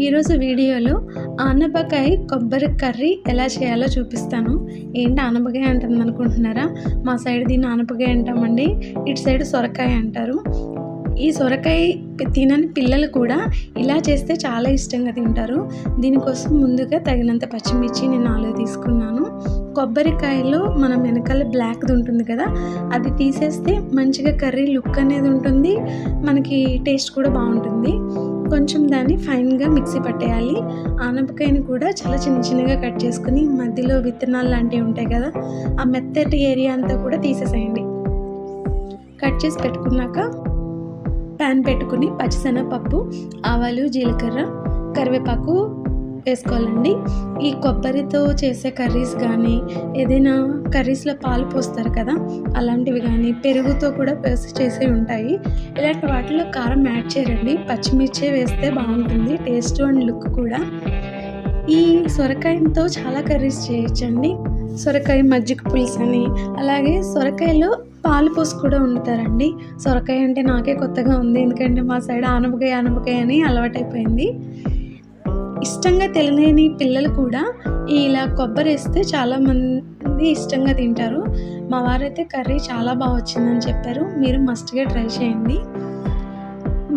ఈరోజు వీడియోలో ఆనపకాయ కొబ్బరి కర్రీ ఎలా చేయాలో చూపిస్తాను. ఏంటి ఆనపకాయ అంటుంది అనుకుంటున్నారా? మా సైడ్ దీన్ని ఆనపకాయ అంటామండి. ఇటు సైడ్ సొరకాయ అంటారు. ఈ సొరకాయ తినని పిల్లలు కూడా ఇలా చేస్తే చాలా ఇష్టంగా తింటారు. దీనికోసం ముందుగా తగినంత పచ్చిమిర్చి నేను 4 తీసుకున్నాను. కొబ్బరికాయలో మనం వెనకాల బ్లాక్ది ఉంటుంది కదా, అది తీసేస్తే మంచిగా కర్రీ లుక్ అనేది ఉంటుంది, మనకి టేస్ట్ కూడా బాగుంటుంది. కొంచెం దాన్ని ఫైన్గా మిక్సీ పట్టేయాలి. ఆనపకాయని కూడా చాలా చిన్నగా కట్ చేసుకుని మధ్యలో విత్తనాలు లాంటివి ఉంటాయి కదా, ఆ మెత్తటి ఏరియా అంతా కూడా తీసేసేయండి. కట్ చేసి పెట్టుకున్నాక ప్యాన్ పెట్టుకుని పచ్చిశనగపప్పు, ఆవాలు, జీలకర్ర, కరివేపాకు వేసుకోవాలండి. ఈ కొబ్బరితో చేసే కర్రీస్ కానీ, ఏదైనా కర్రీస్లో పాలు పోస్తారు కదా, అలాంటివి కానీ, పెరుగుతో కూడా చేసే ఉంటాయి. ఇలాంటి వాటిలో కారం యాడ్ చేయరండి, పచ్చిమిర్చే వేస్తే బాగుంటుంది టేస్ట్ అండ్ లుక్ కూడా. ఈ సొరకాయతో చాలా కర్రీస్ చేయొచ్చండి. సొరకాయ మజ్జిగ పులుసు అని, అలాగే సొరకాయలో పాలు పోసి కూడా వండుతారండి. సొరకాయ అంటే నాకే కొత్తగా ఉంది, ఎందుకంటే మా సైడ్ ఆనపకాయ అని అలవాటైపోయింది. ఇష్టంగా తినలేని పిల్లలు కూడా ఇలా కొబ్బరి వేస్తే చాలామంది ఇష్టంగా తింటారు. మా వారైతే కర్రీ చాలా బాగా వచ్చిందని చెప్పారు. మీరు మస్ట్గా ట్రై చేయండి.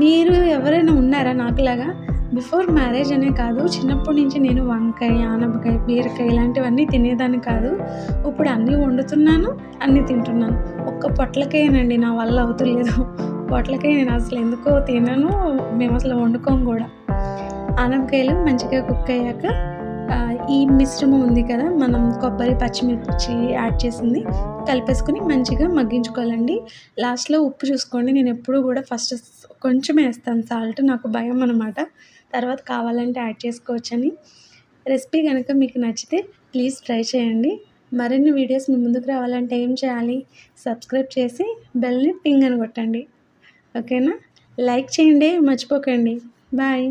మీరు ఎవరైనా ఉన్నారా నాకులాగా? బిఫోర్ మ్యారేజ్ అనే కాదు, చిన్నప్పటి నుంచి నేను వంకాయ, ఆనపకాయ, బీరకాయ ఇలాంటివన్నీ తినేదాన్ని కాదు. ఇప్పుడు అన్నీ వండుతున్నాను, అన్నీ తింటున్నాను. ఒక్క పొట్లకాయనండి నా వల్ల అవుతలేదు. పొట్లకాయ నేను అసలు ఎందుకో తినను, మేము అసలు వండుకోము కూడా. ఆనపకాయలు మంచిగా కుక్ అయ్యాక ఈ మిశ్రమం ఉంది కదా, మనం కొబ్బరి, పచ్చిమిర్చి యాడ్ చేసింది కలిపేసుకుని మంచిగా మగ్గించుకోవాలండి. లాస్ట్లో ఉప్పు చూసుకోండి. నేను ఎప్పుడు కూడా ఫస్ట్ కొంచెం వేస్తాను సాల్ట్, నాకు భయం అనమాట. తర్వాత కావాలంటే యాడ్ చేసుకోవచ్చని. రెసిపీ కనుక మీకు నచ్చితే ప్లీజ్ ట్రై చేయండి. మరిన్ని వీడియోస్ మీ ముందుకు రావాలంటే ఏం చేయాలి? సబ్స్క్రైబ్ చేసి బెల్ని టింగ్ అని కొట్టండి. ఓకేనా? లైక్ చేయండి, మర్చిపోకండి. బాయ్.